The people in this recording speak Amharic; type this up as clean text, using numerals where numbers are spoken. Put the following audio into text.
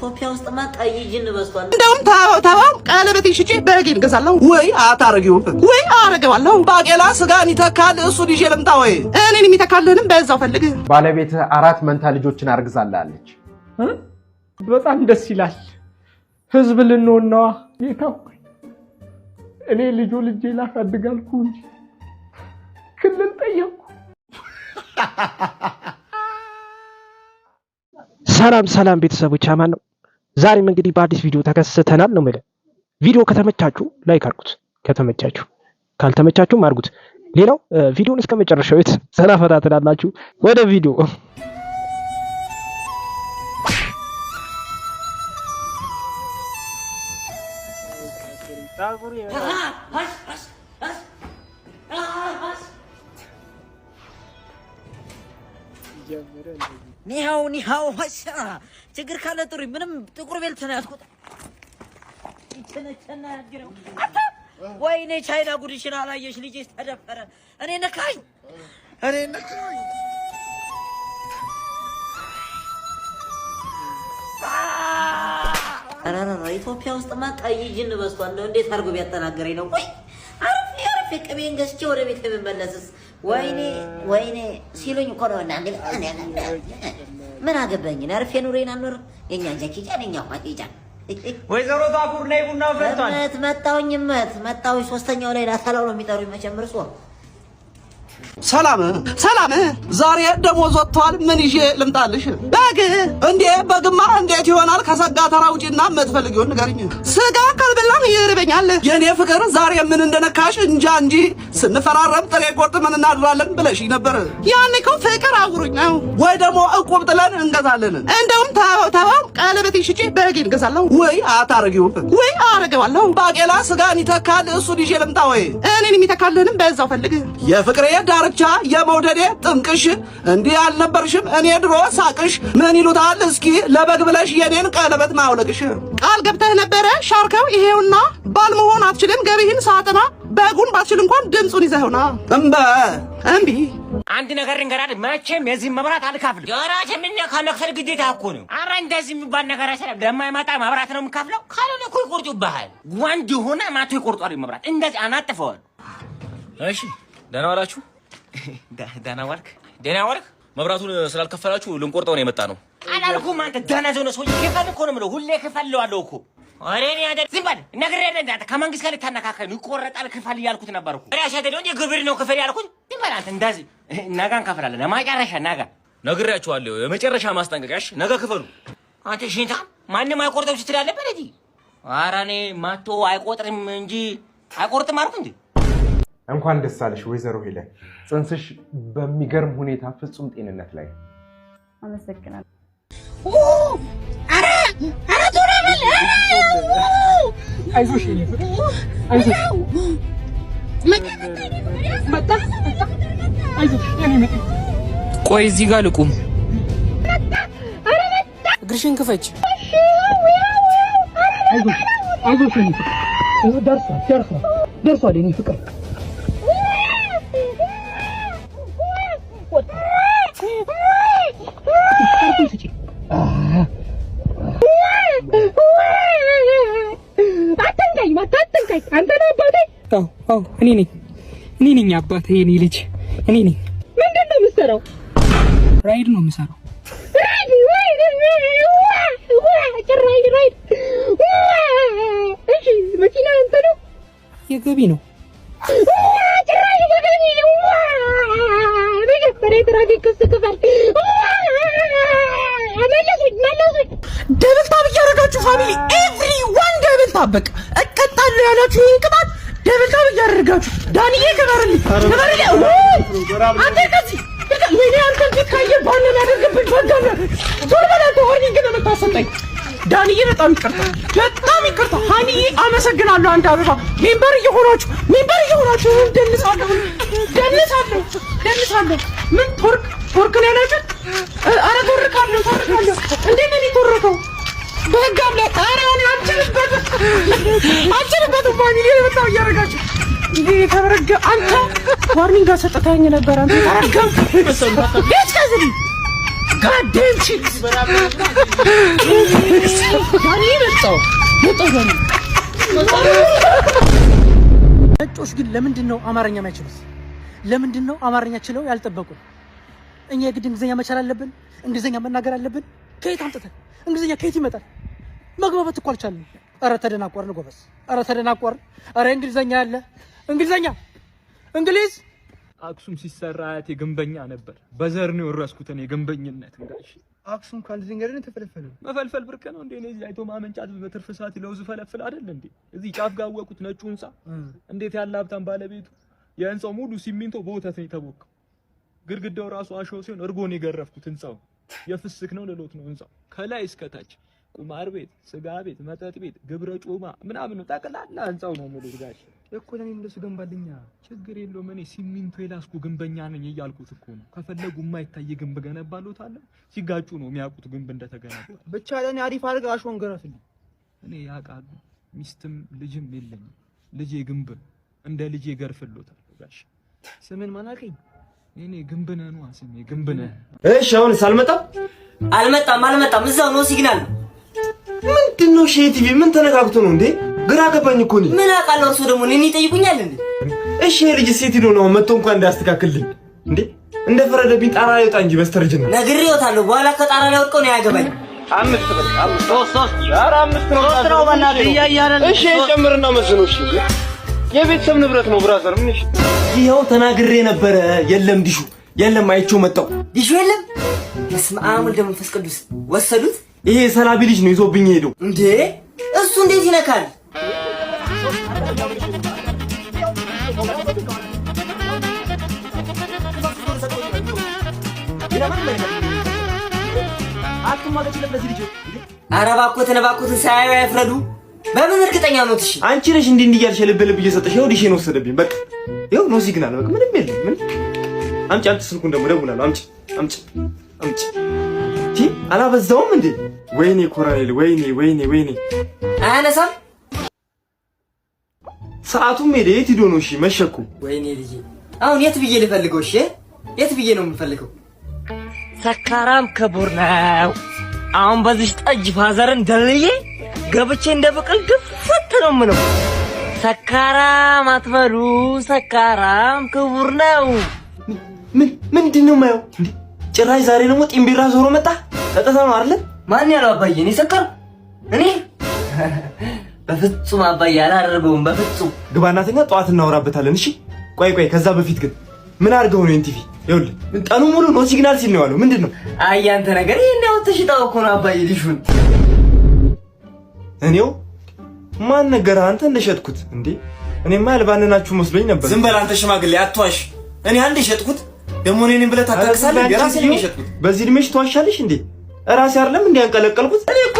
ኢትዮጵያ ውስጥ ቀይ ጅን በዝቷል። እንደውም ታባው ቀለበቴን ሽጬ በረጌን ገዛለሁ ወይ አታረጊው ወይ አረገዋለሁ። ባቄላ ስጋን ይተካል እሱ ዲጄ ልምጣ ወይ እኔን የሚተካልንም በዛው ፈልግ። ባለቤት 4 መንታ ልጆችን አርግዛላለች። በጣም ደስ ይላል። ህዝብ ልንሆን ነዋ። ጌታው እኔ ልጄ ላሳድጋልኩ እንጂ ክልል ጠየቅኩ። ሰላም ቤተሰቦች አማን ነው። ዛሬም እንግዲህ በአዲስ ቪዲዮ ተከስተናል ነው ማለት። ቪዲዮ ከተመቻችሁ ላይክ አድርጉት፣ ከተመቻችሁ ካልተመቻችሁም አድርጉት። ሌላው ቪዲዮን እስከመጨረሻው ሰላፈታ ትላላችሁ። ወደ ቪዲዮ ኒሃው ሀሻ ችግር ካለ ጥሪ ምንም ጥቁር ቤልት ነው ያስቆጣ ይቸነቸና ያግረው ወይኔ ቻይና ጉድሽን አላየሽ ልጅ ተደፈረ እኔ ነካኝ አራራ ኢትዮጵያ ውስጥ ቀይ ጅን በዝቷል። እንደው እንዴት አድርጎ ቢያጠናገረኝ ነው? ወይ አርፌ ቅቤን ገዝቼ ወደ ቤት የምመለስስ ወይኔ ሲሉኝ እኮ ነው። እና ምን አገባኝ? አርፌ ኑሬን አልኖር የኛ ጃኪጃን የኛ ቋቂጃን ወይዘሮ ታኩር ላይ ቡና ፈርቷል። መጣሁኝ ሶስተኛው ላይ ላታላው ነው የሚጠሩኝ መቼም እርሶ ሰላም ዛሬ ደሞዝ ወጥቷል። ምን ይዤ ልምጣልሽ? በግ እንዴ በግማ እንዴት ይሆናል? ከሰጋ ተራ ውጪና የምትፈልጊውን ንገሪኝ። ስጋ ካልበላን ይርበኛል። የኔ ፍቅር ዛሬ ምን እንደነካሽ እንጃ እንጂ ስንፈራረም ጥሬ ቆርጥመን እናድራለን ብለሽ ነበር። ያኔ እኮ ፍቅር አውሩኝ ነው ወይ ደግሞ እቁብ ጥለን እንገዛለን። እንደውም ታባው ቀለበቴን ሽጬ በረጌን ገዛለሁ ወይ አታረጊው ወይ አረገዋለሁ። ባቄላ ስጋን ይተካል እሱ ይዤ ልምጣ ወይ እኔን የሚተካልንም በዛው ፈልግ። የፍቅሬ ዳርቻ የመውደዴ ጥንቅሽ እንዲህ አልነበርሽም እኔ ድሮ ሳቅሽ። ምን ይሉታል እስኪ ለበግ ብለሽ የኔን ቀለበት ማውለቅሽ። ቃል ገብተህ ነበረ ሻርከው ይሄውና ባል መሆን አትችልም ገቢህን ሳጥና በጉን ባትችል እንኳን ድምጹን ይዘህውና እምቢ አንድ ነገር እንገራድ መቼም የዚህ መብራት አልካፍል ጆራች ምን ከመክፈል ግዴታ እኮ ነው። አረ እንደዚህ የሚባል ነገር አይሰራም። ለማይመጣ መብራት ነው የምከፍለው። ካልሆነ እኮ ይቆርጡብሃል። ወንድ ሆነ ማቶ ይቆርጧል መብራት እንደዚህ አናጥፈዋል። እሺ ደህና ዋላችሁ። ደህና ዋልክ። መብራቱን ስላልከፈላችሁ ልንቆርጠው ነው የመጣ ነው። አላልኩም አንተ ደህና ዘው ነው ሰው ይከፈል እኮ ነው የምለው። ሁሌ ከፈለዋለሁ እኮ አሬኔ አይደል ዝም በል ነግሬህ እንዳንተ ከመንግስት ጋር ልታነካከል ይቆረጣል ክፈል ያልኩት ነበር እኮ ራሽ አይደል እንዴ ግብር ነው ክፈል ያልኩት። ዝም በል አንተ እንደዚህ ነገን ከፍላለህ ለማጨረሻ ነገ ነግሬያችኋለሁ። የመጨረሻ ማስጠንቀቂያሽ ነገ ክፈሉ። አንተ ሽንታ ማንንም አይቆርጠው ስትላለህ በለጂ። ኧረ እኔ ማቶ አይቆጥርም እንጂ አይቆርጥም አልኩ እንዴ። እንኳን ደስ አለሽ ወይዘሮ ሄለን። ጽንስሽ በሚገርም ሁኔታ ፍጹም ጤንነት ላይ። አመሰግናለሁ። አረ ቶራበል አይዞሽ አይዞሽ መጣ አይዞሽ የኔ መጣ። ቆይ እዚህ ጋር ልቁም። እግርሽን ክፈች። አይዞሽ ደርሷል የኔ ፍቅር። አታንቀኝ አንተ ነህ አባቴ? አዎ እኔ ነኝ አባቴ። የኔ ልጅ እኔ ነኝ። ምንድን ነው የምትሰራው? ራይድ ነው የምሰራው። ራይድ እሺ መኪና አንተ ነው? የገቢ ነው። ጭራሽ የገቢ መጀመሪያ የትራፊክ ክስ ክፈል። መለሱኝ። ደብል ታብ እያደረጋችሁ ፋሚሊ ኤቭሪዋን ደብል ታብ በቃ እቀጣለሁ ያላችሁ ይሄን ቅጣት ደብል ታብ እያደረጋችሁ ዳንዬ ገበርልኝ አንተ ከዚህ ምን አንተ ካየ ባለ ያደርግብኝ ፈጋለ ዞር በላተ ሆርኒ ግን መታሰጠኝ ዳንዬ በጣም ይቅርታ ሃኒዬ አመሰግናለሁ። አንተ አበባ ሜምበር እየሆናችሁ ደንሳለሁ ምን ቶርክ ነው ያላችሁ? አረ ቶርካለሁ እንዴት ነው ቶርከው በህግ አምላክ። አረ እኔ አልችልበትም ፋሚሊ በጣም እያደረጋችሁ እንዴ ተበረገ አንተ ዋርኒንግ ሰጠታኝ ነበር። አንተ ተረገም ጋዴም ቺት ነጮች ግን ለምንድን ነው አማርኛ የማይችሉት? ለምንድን ነው አማርኛ ችለው ያልጠበቁ? እኛ የግድ እንግሊዝኛ መቻል አለብን? እንግሊዝኛ መናገር አለብን? ከየት አምጥተን? እንግሊዝኛ ከየት ይመጣል? መግባባት እኮ አልቻልንም። ኧረ ተደናቆርን ጎበዝ፣ ኧረ ተደናቆርን። ኧረ እንግሊዝኛ ያለ እንግሊዝኛ እንግሊዝ አክሱም ሲሰራ አያቴ ግንበኛ ነበር። በዘር ነው የወረስኩት እኔ ግንበኝነት። እንጋሽ አክሱም ካልዚህ እንግዲህ ተፈልፈለ መፈልፈል ብርቅ ነው እንዴ? እዚህ አይቶ ማመንጫት በትርፍ ሰዓት ለውዝ ፈለፍል አይደል እንዴ? እዚህ ጫፍ ጋር ወቁት ነጩ ህንጻ እንዴት ያለ ሀብታም ባለቤቱ የህንጻው ሙሉ ሲሚንቶ በወተት ነው የተቦካው። ግድግዳው ራሱ አሸዋ ሲሆን እርጎ ነው የገረፍኩት። ህንጻው የፍስክ ነው ልሎት ነው ህንጻው ከላይ እስከ ታች ቁማር ቤት፣ ስጋ ቤት፣ መጠጥ ቤት፣ ግብረ ጮማ ምናምን ነው ጠቅላላ ህንጻው ነው ሙሉ ጋሽ እኮ ለኔም እንደሱ ገንባልኛ ችግር የለውም። እኔ ሲሚንቶ የላስኩ ግንበኛ ነኝ እያልኩት እኮ ነው። ከፈለጉ የማይታይ ግንብ ገነባሎታል። ሲጋጩ ነው የሚያውቁት ግንብ እንደተገነባ። ብቻ ለኔ አሪፍ አድርገህ አሸዋን ገረፍልኝ። እኔ ያውቃሉ ሚስትም ልጅም የለኝም። ልጄ ግንብ እንደ ልጄ ገርፍሎታል ጋሽ። ስምን ማን አልከኝ? እኔ ግንብነህ ነው ስሜ ግንብነህ። እሺ አሁንስ አልመጣም። እዛው ነው ሲግናል። ምንድነው ሼቲቪ ምን ተነካክቶ ነው እንዴ? ግራ ገባኝ እኮ ነው። ምን አውቃለሁ። እርሱ ደግሞ እኔን ይጠይቁኛል እንዴ? እሺ የልጅ ሴት ነው መጥቶ እንኳን እንዳያስተካክልልኝ እንዴ? እንደ ፈረደብኝ ጣራ ላይ ወጣ እንጂ በስተርጅና ነግሬዎታለሁ። በኋላ ከጣራ ላይ ወድቀው ነው ያገባኝ። አምስት ነው በእናትህ እያያረን። እሺ ጨምርና መስኖ። እሺ የቤተሰብ ንብረት ነው ብራዘር። ምን እሺ ይኸው ተናግሬ ነበረ። የለም ዲሹ የለም። አይቼው መጣው ዲሹ የለም። በስመ አብ ወወልድ ወመንፈስ ቅዱስ ወሰዱት። ይሄ ሰላቢ ልጅ ነው ይዞብኝ ሄዶ። እንዴ እሱ እንዴት ይነካል? ኧረ እባክዎትን ሳያዩ አይፍረዱ። በምን እርግጠኛ ነው? እሺ አንቺ ነሽ እንዲህ እያልሽ ልብ እየሰጠሽ ይኸው ዲሼን ወሰደብኝ። በቃ ይኸው ነው ሲግናል። በቃ ምንም የለም። ምን አምጪ ስልኩን ደግሞ እደውላለሁ። አምጪ አላበዛውም እንዴ? ወይኔ ኮራኔል፣ ወይኔ አያነሳም። ሰዓቱም ሄደ። የት ሄዶ ነው? እሺ መሸኩ። ወይኔ ልጄ አሁን የት ብዬ ልፈልገው? እሺ የት ብዬ ነው የምፈልገው? ሰካራም ክቡር ነው። አሁን በዚህ ጠጅ ፋዘርን ደልዬ ገብቼ እንደ ብቅል ግፍት ነው የምለው። ሰካራም አትበሉ፣ ሰካራም ክቡር ነው። ምንድን ነው የማየው? ጭራሽ ዛሬ ደግሞ ጢምቢራ ዞሮ መጣ። ጠጥታ ነው አይደል? ማን ያለው አባዬ? እኔ ሰካር እኔ በፍጹም አባዬ አላደርገውም። በፍጹም ግባናተኛ ጠዋት እናወራበታለን። እሺ ቆይ ከዛ በፊት ግን ምን አድርገው ነው ኤንቲቪ? ይኸውልህ ቀኑ ሙሉ ነው ሲግናል ሲል ነው ያለው። ምንድን ነው? አይ አንተ ነገር ይሄን ያው ተሽጣው እኮ ነው አባዬ ልሹን። እኔው ማን ነገር አንተ እንደሸጥኩት እንዴ? እኔማ ያልባንናችሁ መስሎኝ ነበር። ዝም በል አንተ ሽማግሌ አትዋሽ። እኔ አንድ የሸጥኩት ደግሞ እኔን ብለህ ታታክሳለህ። የራሴን ነው የሸጥኩት። በዚህ እድሜሽ ትዋሻለሽ እንዴ? ራሴ አይደለም እንዴ ያንቀለቀልኩት? እኔ እኮ